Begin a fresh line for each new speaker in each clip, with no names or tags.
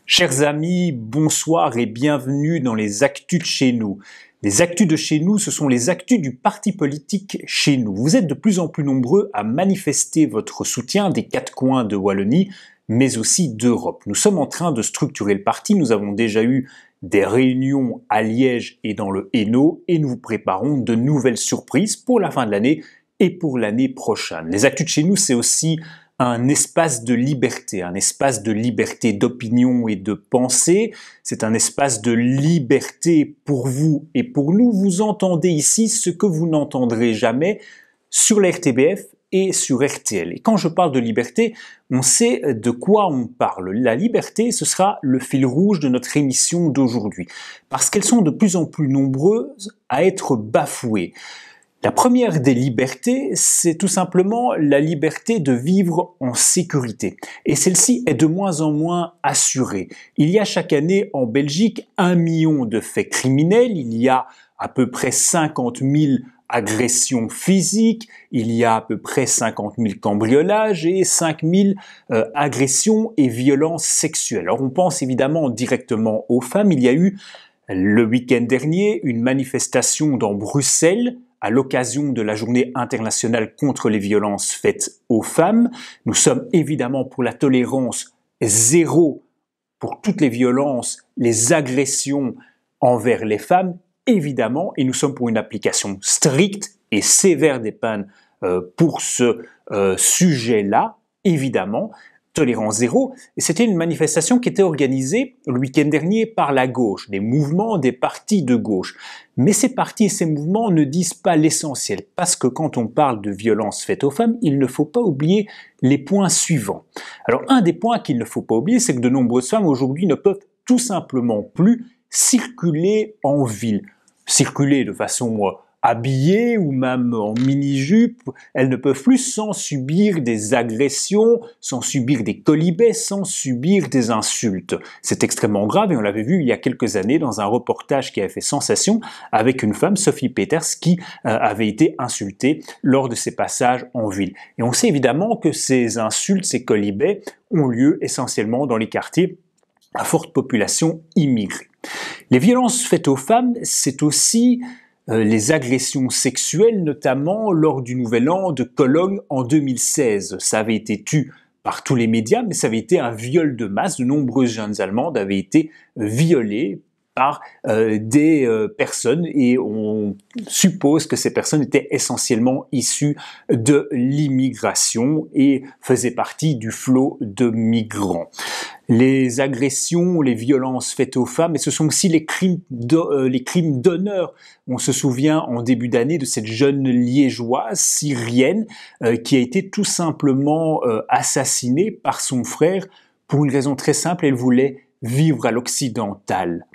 Chers amis, bonsoir et bienvenue dans les Actus de chez nous. Les Actus de chez nous, ce sont les actus du parti politique chez nous. Vous êtes de plus en plus nombreux à manifester votre soutien des quatre coins de Wallonie, mais aussi d'Europe. Nous sommes en train de structurer le parti. Nous avons déjà eu des réunions à Liège et dans le Hainaut et nous vous préparons de nouvelles surprises pour la fin de l'année et pour l'année prochaine. Les Actus de chez nous, c'est aussi un espace de liberté d'opinion et de pensée. C'est un espace de liberté pour vous et pour nous. Vous entendez ici ce que vous n'entendrez jamais sur la RTBF et sur RTL. Et quand je parle de liberté, on sait de quoi on parle. La liberté, ce sera le fil rouge de notre émission d'aujourd'hui, parce qu'elles sont de plus en plus nombreuses à être bafouées. La première des libertés, c'est tout simplement la liberté de vivre en sécurité. Et celle-ci est de moins en moins assurée. Il y a chaque année en Belgique 1 million de faits criminels, il y a à peu près 50 000 agressions physiques, il y a à peu près 50 000 cambriolages et 5 000 agressions et violences sexuelles. Alors on pense évidemment directement aux femmes. Il y a eu le week-end dernier une manifestation dans Bruxelles à l'occasion de la Journée internationale contre les violences faites aux femmes. Nous sommes évidemment pour la tolérance zéro pour toutes les violences, les agressions envers les femmes, évidemment, et nous sommes pour une application stricte et sévère des peines pour ce sujet-là, évidemment. Tolérance zéro, et c'était une manifestation qui était organisée le week-end dernier par la gauche, des mouvements, des partis de gauche. Mais ces partis et ces mouvements ne disent pas l'essentiel, parce que quand on parle de violences faites aux femmes, il ne faut pas oublier les points suivants. Alors un des points qu'il ne faut pas oublier, c'est que de nombreuses femmes aujourd'hui ne peuvent tout simplement plus circuler en ville. Circuler de façon habillées ou même en mini-jupe, elles ne peuvent plus sans subir des agressions, sans subir des quolibets, sans subir des insultes. C'est extrêmement grave et on l'avait vu il y a quelques années dans un reportage qui avait fait sensation avec une femme, Sophie Peters, qui avait été insultée lors de ses passages en ville. Et on sait évidemment que ces insultes, ces quolibets ont lieu essentiellement dans les quartiers à forte population immigrée. Les violences faites aux femmes, c'est aussi les agressions sexuelles, notamment lors du Nouvel An de Cologne en 2016. Ça avait été tu par tous les médias, mais ça avait été un viol de masse. De nombreuses jeunes Allemandes avaient été violées par des personnes et on suppose que ces personnes étaient essentiellement issues de l'immigration et faisaient partie du flot de migrants. Les agressions, les violences faites aux femmes, et ce sont aussi les crimes d'honneur. On se souvient en début d'année de cette jeune liégeoise syrienne qui a été tout simplement assassinée par son frère pour une raison très simple, elle voulait vivre à l'occidental.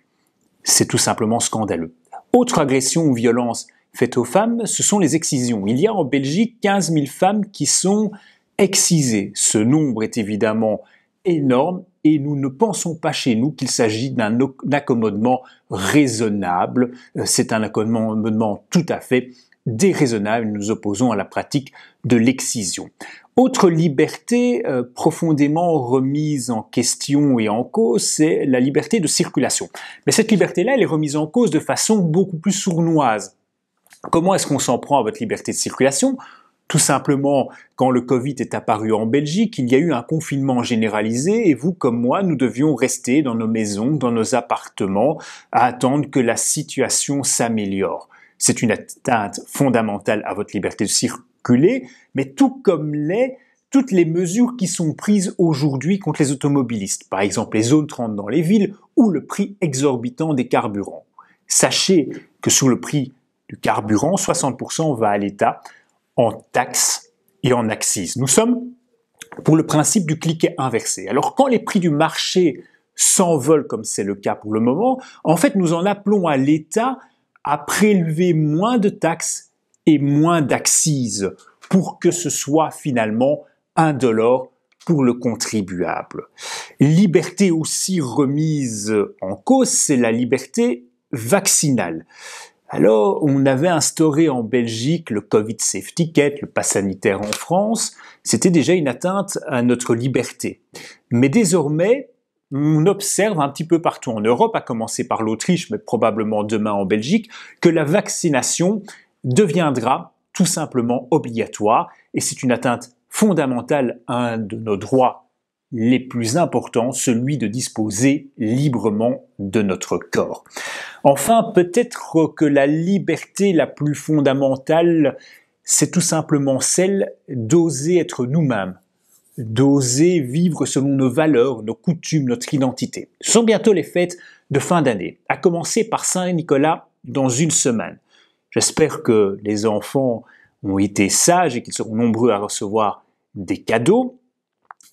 C'est tout simplement scandaleux. Autre agression ou violence faite aux femmes, ce sont les excisions. Il y a en Belgique 15 000 femmes qui sont excisées. Ce nombre est évidemment énorme et nous ne pensons pas chez nous qu'il s'agit d'un accommodement raisonnable. C'est un accommodement tout à fait déraisonnable. Nous nous opposons à la pratique de l'excision. Autre liberté profondément remise en question et en cause, c'est la liberté de circulation. Mais cette liberté-là, elle est remise en cause de façon beaucoup plus sournoise. Comment est-ce qu'on s'en prend à votre liberté de circulation ? Tout simplement, quand le Covid est apparu en Belgique, il y a eu un confinement généralisé et vous comme moi, nous devions rester dans nos maisons, dans nos appartements, à attendre que la situation s'améliore. C'est une atteinte fondamentale à votre liberté de circuler, mais tout comme toutes les mesures qui sont prises aujourd'hui contre les automobilistes, par exemple les zones 30 dans les villes ou le prix exorbitant des carburants. Sachez que sur le prix du carburant, 60% va à l'État en taxes et en accises. Nous sommes pour le principe du cliquet inversé. Alors quand les prix du marché s'envolent, comme c'est le cas pour le moment, en fait nous en appelons à l'État à prélever moins de taxes et moins d'accises pour que ce soit finalement indolore pour le contribuable. Liberté aussi remise en cause, c'est la liberté vaccinale. Alors, on avait instauré en Belgique le Covid Safe Ticket, le pass sanitaire en France. C'était déjà une atteinte à notre liberté. Mais désormais, on observe un petit peu partout en Europe, à commencer par l'Autriche, mais probablement demain en Belgique, que la vaccination deviendra tout simplement obligatoire, et c'est une atteinte fondamentale à un de nos droits les plus importants, celui de disposer librement de notre corps. Enfin, peut-être que la liberté la plus fondamentale, c'est tout simplement celle d'oser être nous-mêmes, d'oser vivre selon nos valeurs, nos coutumes, notre identité. Ce sont bientôt les fêtes de fin d'année, à commencer par Saint-Nicolas dans une semaine. J'espère que les enfants ont été sages et qu'ils seront nombreux à recevoir des cadeaux,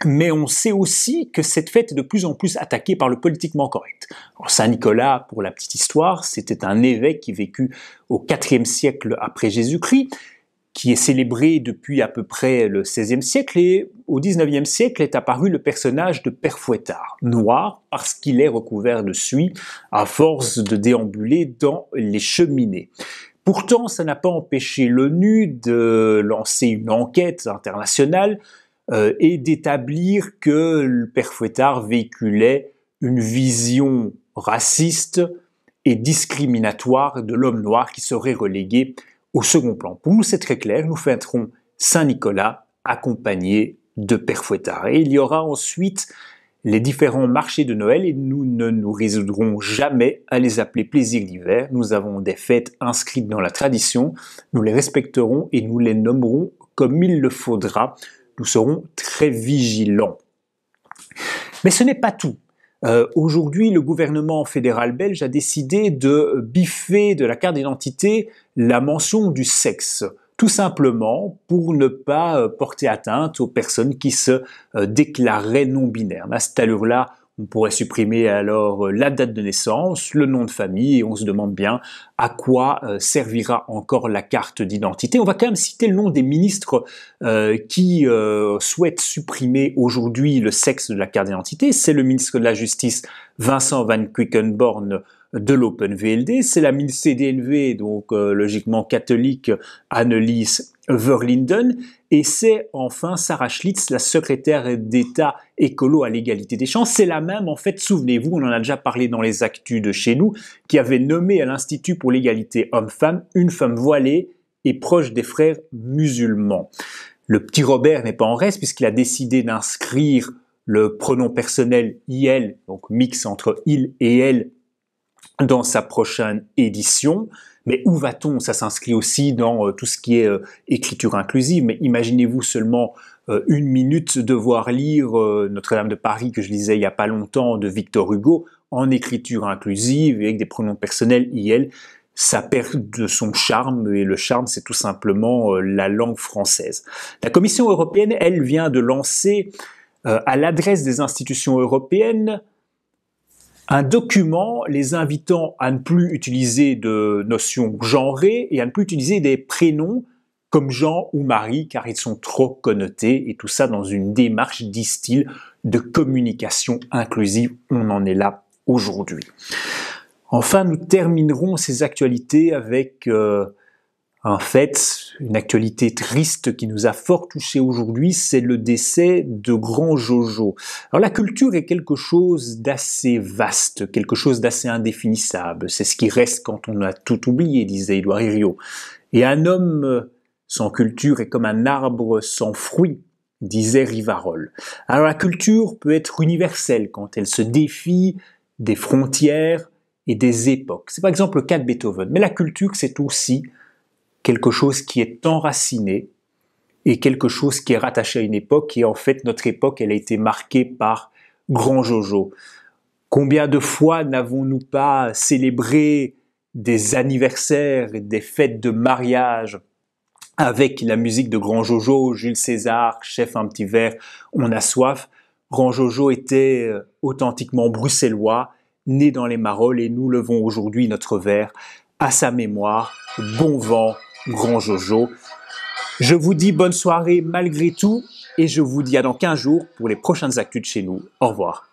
mais on sait aussi que cette fête est de plus en plus attaquée par le politiquement correct. Saint-Nicolas, pour la petite histoire, c'était un évêque qui vécut au IVe siècle après Jésus-Christ, qui est célébré depuis à peu près le XVIe siècle, et au XIXe siècle est apparu le personnage de Père Fouettard, noir parce qu'il est recouvert de suie à force de déambuler dans les cheminées. Pourtant, ça n'a pas empêché l'ONU de lancer une enquête internationale et d'établir que le Père Fouettard véhiculait une vision raciste et discriminatoire de l'homme noir qui serait relégué au second plan. Pour nous, c'est très clair, nous fêterons Saint-Nicolas accompagné de Père Fouettard. Et il y aura ensuite les différents marchés de Noël et nous ne nous résoudrons jamais à les appeler plaisirs d'hiver. Nous avons des fêtes inscrites dans la tradition, nous les respecterons et nous les nommerons comme il le faudra. Nous serons très vigilants. Mais ce n'est pas tout. Aujourd'hui, le gouvernement fédéral belge a décidé de biffer de la carte d'identité la mention du sexe, tout simplement pour ne pas porter atteinte aux personnes qui se déclareraient non-binaires. À cette allure-là, on pourrait supprimer alors la date de naissance, le nom de famille, et on se demande bien à quoi servira encore la carte d'identité. On va quand même citer le nom des ministres qui souhaitent supprimer aujourd'hui le sexe de la carte d'identité. C'est le ministre de la Justice, Vincent Van Quickenborne, de l'Open-VLD, c'est la ministre CDNV, donc logiquement catholique, Annelies Verlinden, et c'est enfin Sarah Schlitz, la secrétaire d'État écolo à l'égalité des chances. C'est la même, en fait, souvenez-vous, on en a déjà parlé dans les actus de chez nous, qui avait nommé à l'Institut pour l'égalité homme-femme une femme voilée et proche des frères musulmans. Le petit Robert n'est pas en reste puisqu'il a décidé d'inscrire le pronom personnel il, donc mix entre il et elle, dans sa prochaine édition. Mais où va-t-on? Ça s'inscrit aussi dans tout ce qui est écriture inclusive. Mais imaginez-vous seulement une minute devoir lire Notre-Dame de Paris, que je lisais il n'y a pas longtemps, de Victor Hugo, en écriture inclusive et avec des pronoms personnels il. Ça perd de son charme, et le charme, c'est tout simplement la langue française. La Commission européenne, elle, vient de lancer à l'adresse des institutions européennes un document les invitant à ne plus utiliser de notions genrées et à ne plus utiliser des prénoms comme Jean ou Marie, car ils sont trop connotés, et tout ça dans une démarche, disent-ils, de communication inclusive. On en est là aujourd'hui. Enfin, nous terminerons ces actualités avec un fait, une actualité triste qui nous a fort touchés aujourd'hui, c'est le décès de Grand Jojo. Alors la culture est quelque chose d'assez vaste, quelque chose d'assez indéfinissable. C'est ce qui reste quand on a tout oublié, disait Édouard Herriot. Et un homme sans culture est comme un arbre sans fruits, disait Rivarol. Alors la culture peut être universelle quand elle se défie des frontières et des époques. C'est par exemple le cas de Beethoven. Mais la culture, c'est aussi quelque chose qui est enraciné et quelque chose qui est rattaché à une époque. Et en fait, notre époque, elle a été marquée par Grand Jojo. Combien de fois n'avons-nous pas célébré des anniversaires et des fêtes de mariage avec la musique de Grand Jojo, Jules César, Chef un petit verre, on a soif. Grand Jojo était authentiquement bruxellois, né dans les Marolles, et nous levons aujourd'hui notre verre à sa mémoire. Bon vent, Grand Jojo. Je vous dis bonne soirée malgré tout, et je vous dis à dans 15 jours pour les prochaines actus de chez nous. Au revoir.